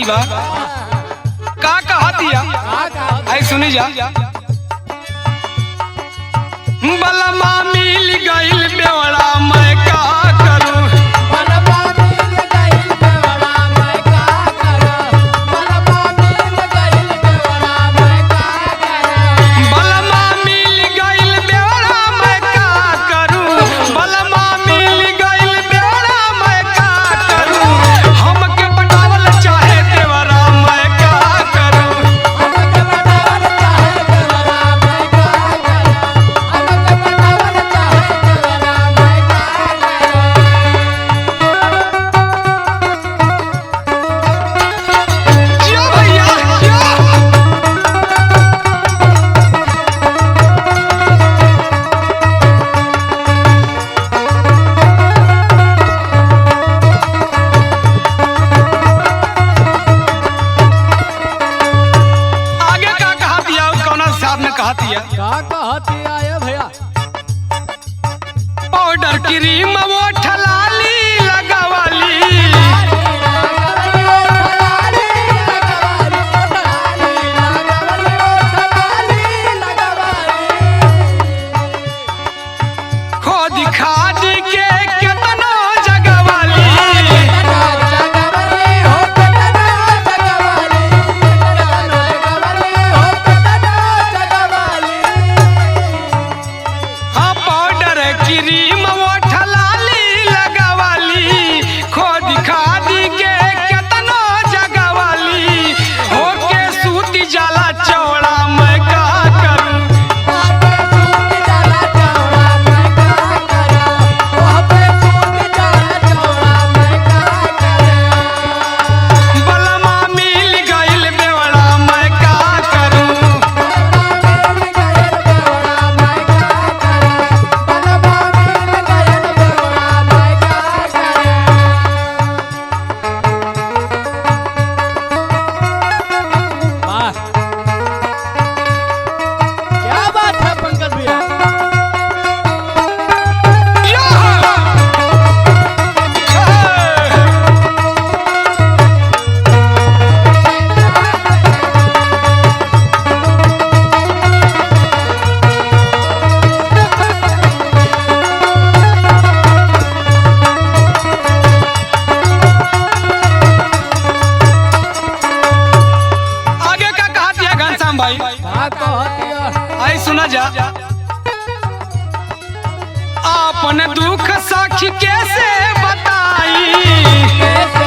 बा का कहा दिया आई सुनी जा बलमा मिल गइल बेवड़ा मैं का करूं बलमा मिल गइल बेवड़ा मैं का करूं बलमा मिल गइल बेवड़ा मैं का करूं बलमा मिल गइल बेवड़ा मैं का करूं बलमा मिल गइल बेवड़ा मैं का करूं हमके पटावल चाहे देवरा मैं का करूं हमके पटावल चाहे देवरा मैं का करूं हमके पटावल चाहे देवरा मैं का करूं जियो भैया जियो आगे का कहा दिया कौन साहब ने कहा दिया का कहती आए भैया पाउडर क्रीम वो ठलाली लगावाली खोद खाद के केतनो जगवाली हाँ पाउडर क्रीम वो ठलाली लगावाली खोद खाद के केतनो जगवाली होके सूती जाला चौड़ा मैं का करूं बलमा मिल गइल बेवड़ा मैं का करूं क्या बात है पंकज भैया यो! आगे का कहा दिया घनश्याम भाई का कहती है आई सुना जा आपन दुख साखी कैसे बताई कैसे